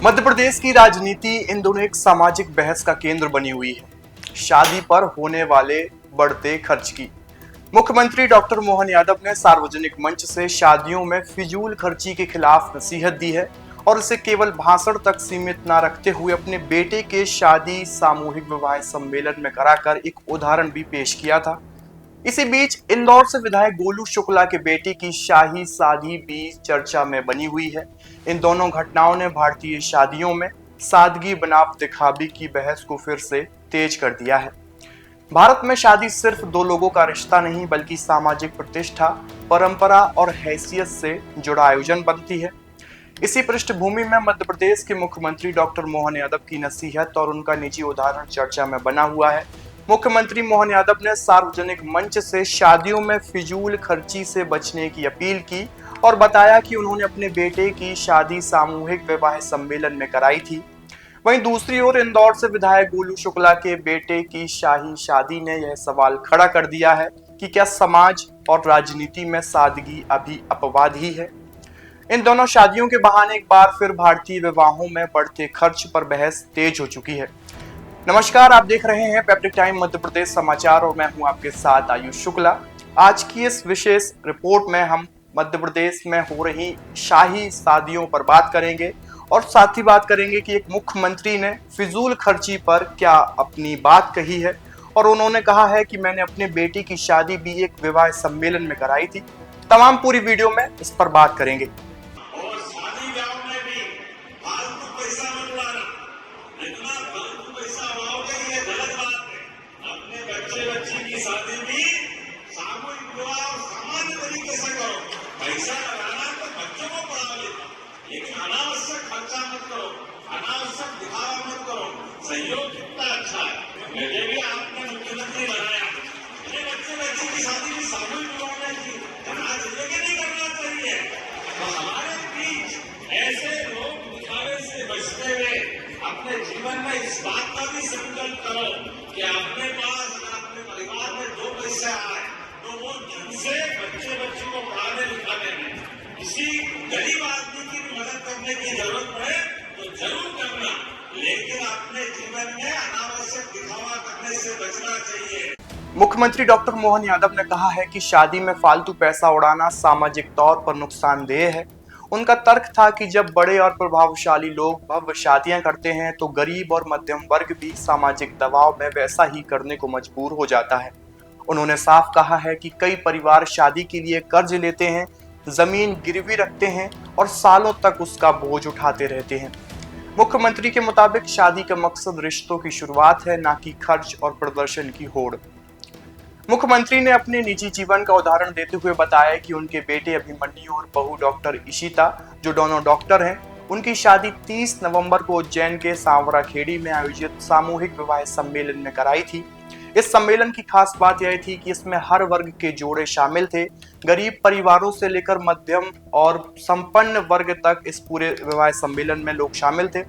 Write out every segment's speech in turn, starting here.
मध्य प्रदेश की राजनीति इन दोनों एक सामाजिक बहस का केंद्र बनी हुई है। शादी पर होने वाले बढ़ते खर्च की मुख्यमंत्री डॉक्टर मोहन यादव ने सार्वजनिक मंच से शादियों में फिजूल खर्ची के खिलाफ नसीहत दी है और इसे केवल भाषण तक सीमित न रखते हुए अपने बेटे के शादी सामूहिक विवाह सम्मेलन में कराकर एक उदाहरण भी पेश किया था। इसी बीच इंदौर से विधायक गोलू शुक्ला के बेटे की शाही शादी भी चर्चा में बनी हुई है। इन दोनों घटनाओं ने भारतीय शादियों में सादगी बनाम दिखावी की बहस को फिर से तेज कर दिया है। भारत में शादी सिर्फ दो लोगों का रिश्ता नहीं बल्कि सामाजिक प्रतिष्ठा, परंपरा और हैसियत से जुड़ा आयोजन बनती है। इसी पृष्ठभूमि में मध्य प्रदेश के मुख्यमंत्री डॉक्टर मोहन यादव की नसीहत और उनका निजी उदाहरण चर्चा में बना हुआ है। मुख्यमंत्री मोहन यादव ने सार्वजनिक मंच से शादियों में फिजूल खर्ची से बचने की अपील की और बताया कि उन्होंने अपने बेटे की शादी सामूहिक विवाह सम्मेलन में कराई थी। वहीं दूसरी ओर इंदौर से विधायक गोलू शुक्ला के बेटे की शाही शादी ने यह सवाल खड़ा कर दिया है कि क्या समाज और राजनीति में सादगी अभी अपवाद ही है। इन दोनों शादियों के बहाने एक बार फिर भारतीय विवाहों में बढ़ते खर्च पर बहस तेज हो चुकी है। नमस्कार, आप देख रहे हैं पेप्टिक टाइम मध्य प्रदेश समाचार और मैं हूं आपके साथ आयुष शुक्ला। आज की इस विशेष रिपोर्ट में हम मध्य प्रदेश में हो रही शाही शादियों पर बात करेंगे और साथ ही बात करेंगे कि एक मुख्यमंत्री ने फिजूल खर्ची पर क्या अपनी बात कही है और उन्होंने कहा है कि मैंने अपने बेटी की शादी भी एक विवाह सम्मेलन में कराई थी। तमाम पूरी वीडियो में इस पर बात करेंगे। पैसा लगाना तो बच्चों को पढ़ा लेता, लेकिन अनावश्यक खर्चा मत करो, अनावश्यक दिखावा मत करो। सहयोग कितना अच्छा है, मुझे भी आपने मुख्यमंत्री बनाया। अपने बच्चे की शादी भी सामूहिक विवाह में की करना चाहिए कि नहीं करना चाहिए। तो हमारे बीच ऐसे लोग दिखावे से बचते हुए अपने जीवन में इस बात का भी संकल्प करो कि अपने पास अपने परिवार में दो पैसे आए तो वो जिनसे बच्चे को पढ़ाने लिखाने में किसी गरीब आदमी की भी मदद करने की जरूरत पड़े तो जरूर करना, लेकिन अपने जीवन में अनावश्यक दिखावा करने से बचना चाहिए। मुख्यमंत्री डॉक्टर मोहन यादव ने कहा है कि शादी में फालतू पैसा उड़ाना सामाजिक तौर पर नुकसानदेह है। उनका तर्क था कि जब बड़े और प्रभावशाली लोग भव्य शादियां करते हैं तो गरीब और मध्यम वर्ग भी सामाजिक दबाव में वैसा ही करने को मजबूर हो जाता है। उन्होंने साफ कहा है कि कई परिवार शादी के लिए कर्ज लेते हैं, जमीन गिरवी रखते हैं और सालों तक उसका बोझ उठाते रहते हैं। मुख्यमंत्री के मुताबिक शादी का मकसद रिश्तों की शुरुआत है, ना कि खर्च और प्रदर्शन की होड़। मुख्यमंत्री ने अपने निजी जीवन का उदाहरण देते हुए बताया कि उनके बेटे अभिमन्यु और बहू डॉक्टर इशिता, जो दोनों डॉक्टर हैं, उनकी शादी 30 नवंबर को उज्जैन के सांवरा खेड़ी में आयोजित सामूहिक विवाह सम्मेलन में कराई थी। इस सम्मेलन की खास बात यह थी कि इसमें हर वर्ग के जोड़े शामिल थे। गरीब परिवारों से लेकर मध्यम और संपन्न वर्ग तक इस पूरे विवाह सम्मेलन में लोग शामिल थे।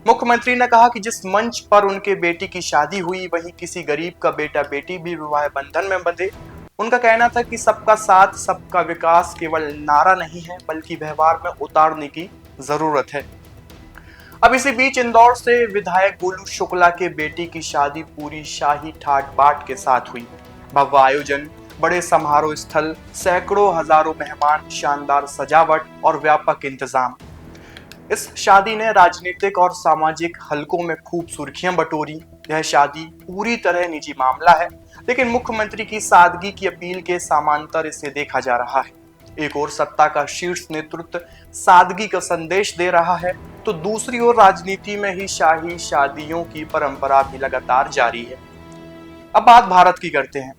मुख्यमंत्री ने कहा कि जिस मंच पर उनके बेटी की शादी हुई वहीं किसी गरीब का बेटा बेटी भी विवाह बंधन में बंधे। उनका कहना था कि सबका साथ सबका विकास केवल नारा नहीं है बल्कि व्यवहार में उतारने की जरूरत है। अब इसी बीच इंदौर से विधायक गोलू शुक्ला के बेटी की शादी पूरी शाही ठाट बाट के साथ हुई। भव्य आयोजन, बड़े समारोह स्थल, सैकड़ों हजारों मेहमान, शानदार सजावट और व्यापक इंतजाम। इस शादी ने राजनीतिक और सामाजिक हलकों में खूब सुर्खियां बटोरी। यह शादी पूरी तरह निजी मामला है, लेकिन मुख्यमंत्री की सादगी की अपील के समांतर इसे देखा जा रहा है। एक ओर सत्ता का शीर्ष नेतृत्व सादगी का संदेश दे रहा है तो दूसरी ओर राजनीति में ही शाही शादियों की परंपरा भी लगातार जारी है। अब बात भारत की करते हैं।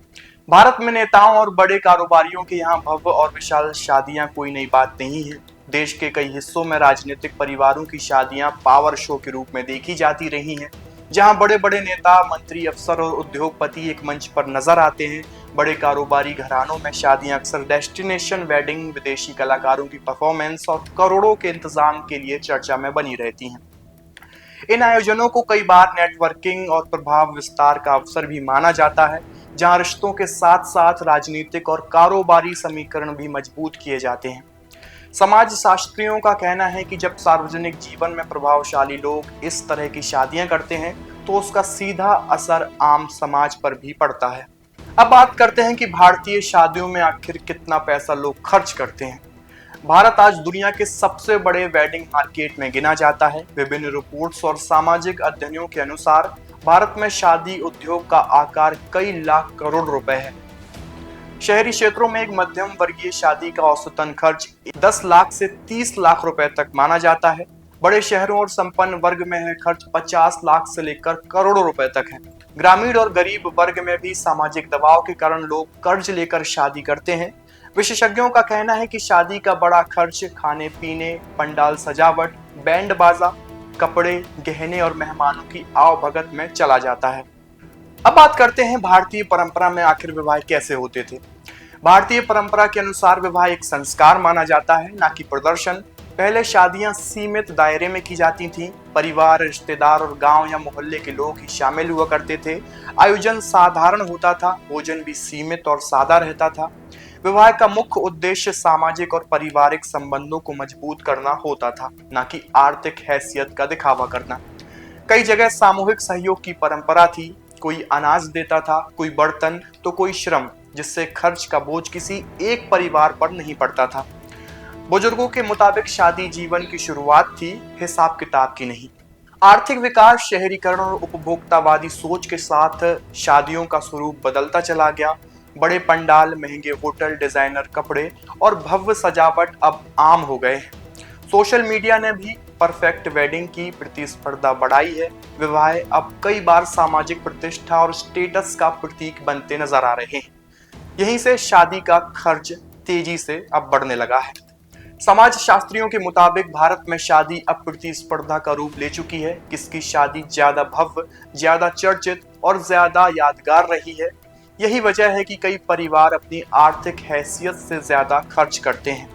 भारत में नेताओं और बड़े कारोबारियों के यहाँ भव्य और विशाल शादियां कोई नई बात नहीं है। देश के कई हिस्सों में राजनीतिक परिवारों की शादियां पावर शो के रूप में देखी जाती रही हैं, जहां बड़े बड़े नेता, मंत्री, अफसर और उद्योगपति एक मंच पर नजर आते हैं। बड़े कारोबारी घरानों में शादियां अक्सर डेस्टिनेशन वेडिंग, विदेशी कलाकारों की परफॉर्मेंस और करोड़ों के इंतजाम के लिए चर्चा में बनी रहती हैं। इन आयोजनों को कई बार नेटवर्किंग और प्रभाव विस्तार का अवसर भी माना जाता है, जहां रिश्तों के साथ साथ राजनीतिक और कारोबारी समीकरण भी मजबूत किए जाते हैं। समाज शास्त्रियों का कहना है कि जब सार्वजनिक जीवन में प्रभावशाली लोग इस तरह की शादियां करते हैं तो उसका सीधा असर आम समाज पर भी पड़ता है। अब बात करते हैं कि भारतीय शादियों में आखिर कितना पैसा लोग खर्च करते हैं। भारत आज दुनिया के सबसे बड़े वेडिंग मार्केट में गिना जाता है। विभिन्न रिपोर्ट्स और सामाजिक अध्ययनों के अनुसार भारत में शादी उद्योग का आकार कई लाख करोड़ रुपए है। शहरी क्षेत्रों में एक मध्यम वर्गीय शादी का औसतन खर्च 10 लाख से 30 लाख रुपए तक माना जाता है। बड़े शहरों और संपन्न वर्ग में है खर्च 50 लाख से लेकर करोड़ों रुपए तक है। ग्रामीण और गरीब वर्ग में भी सामाजिक दबाव के कारण लोग कर्ज लेकर शादी करते हैं। विशेषज्ञों का कहना है कि शादी का बड़ा खर्च खाने पीने, पंडाल सजावट, बैंड बाजा, कपड़े, गहने और मेहमानों की आवभगत में चला जाता है। अब बात करते हैं भारतीय परंपरा में आखिर विवाह कैसे होते थे। भारतीय परंपरा के अनुसार विवाह एक संस्कार माना जाता है, ना कि प्रदर्शन। पहले शादियां सीमित दायरे में की जाती थीं। परिवार, रिश्तेदार और गांव या मोहल्ले के लोग ही शामिल हुआ करते थे। आयोजन साधारण होता था, भोजन भी सीमित और सादा रहता था। विवाह का मुख्य उद्देश्य सामाजिक और पारिवारिक संबंधों को मजबूत करना होता था, न कि आर्थिक हैसियत का दिखावा करना। कई जगह सामूहिक सहयोग की परंपरा थी। कोई अनाज देता था, कोई बर्तन तो कोई श्रम, जिससे खर्च का बोझ किसी एक परिवार पर नहीं पड़ता था। बुजुर्गों के मुताबिक शादी जीवन की शुरुआत थी, हिसाब किताब की नहीं। आर्थिक विकास, शहरीकरण और उपभोक्तावादी सोच के साथ शादियों का स्वरूप बदलता चला गया। बड़े पंडाल, महंगे होटल, डिजाइनर कपड़े और भव्य सजावट अब आम हो गए हैं। सोशल मीडिया ने भी परफेक्ट वेडिंग की प्रतिस्पर्धा बढ़ाई है। विवाह अब कई बार सामाजिक प्रतिष्ठा और स्टेटस का प्रतीक बनते नजर आ रहे हैं। यहीं से शादी का खर्च तेजी से अब बढ़ने लगा है। समाज शास्त्रियों के मुताबिक भारत में शादी अब प्रतिस्पर्धा का रूप ले चुकी है। किसकी शादी ज्यादा भव्य, ज्यादा चर्चित और ज्यादा यादगार रही है। यही वजह है कि कई परिवार अपनी आर्थिक हैसियत से ज्यादा खर्च करते हैं।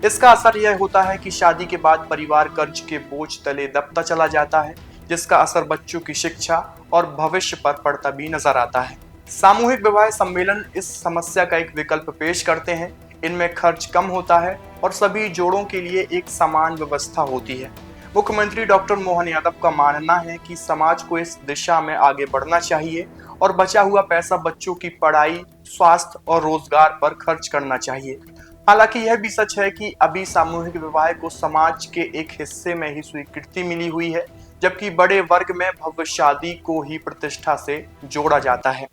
इसका असर यह होता है कि शादी के बाद परिवार कर्ज के बोझ तले दबता चला जाता है, जिसका असर बच्चों की शिक्षा और भविष्य पर पड़ता भी नजर आता है। सामूहिक विवाह सम्मेलन इस समस्या का एक विकल्प पेश करते हैं। इनमें खर्च कम होता है और सभी जोड़ों के लिए एक समान व्यवस्था होती है। मुख्यमंत्री डॉक्टर मोहन यादव का मानना है कि समाज को इस दिशा में आगे बढ़ना चाहिए और बचा हुआ पैसा बच्चों की पढ़ाई, स्वास्थ्य और रोजगार पर खर्च करना चाहिए। हालांकि यह भी सच है कि अभी सामूहिक विवाह को समाज के एक हिस्से में ही स्वीकृति मिली हुई है, जबकि बड़े वर्ग में भव्य शादी को ही प्रतिष्ठा से जोड़ा जाता है।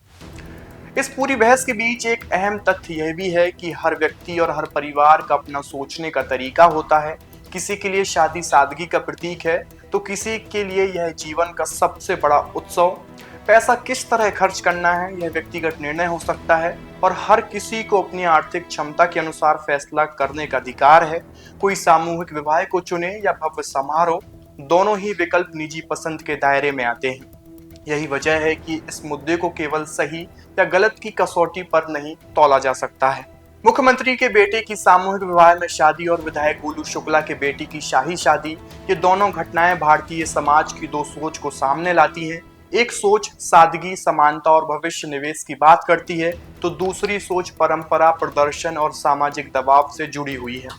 इस पूरी बहस के बीच एक अहम तथ्य यह भी है कि हर व्यक्ति और हर परिवार का अपना सोचने का तरीका होता है। किसी के लिए शादी सादगी का प्रतीक है, तो किसी के लिए यह जीवन का सबसे बड़ा उत्सव। पैसा किस तरह खर्च करना है, यह व्यक्तिगत निर्णय हो सकता है और हर किसी को अपनी आर्थिक क्षमता के अनुसार फैसला करने का अधिकार है। कोई सामूहिक विवाह को चुने या भव्य समारोह, दोनों ही विकल्प निजी पसंद के दायरे में आते हैं। यही वजह है कि इस मुद्दे को केवल सही या गलत की कसौटी पर नहीं तौला जा सकता है। मुख्यमंत्री के बेटे की सामूहिक विवाह में शादी और विधायक गोलू शुक्ला के बेटी की शाही शादी, ये दोनों घटनाएं भारतीय समाज की दो सोच को सामने लाती हैं। एक सोच सादगी, समानता और भविष्य निवेश की बात करती है, तो दूसरी सोच परंपरा, प्रदर्शन और सामाजिक दबाव से जुड़ी हुई है।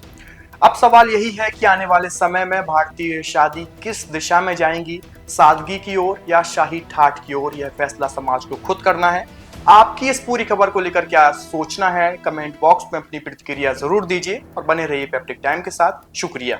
अब सवाल यही है कि आने वाले समय में भारतीय शादी किस दिशा में जाएंगी, सादगी की ओर या शाही ठाठ की ओर, यह फैसला समाज को खुद करना है। आपकी इस पूरी खबर को लेकर क्या सोचना है, कमेंट बॉक्स में अपनी प्रतिक्रिया जरूर दीजिए और बने रहिए पेप्टिक टाइम के साथ। शुक्रिया।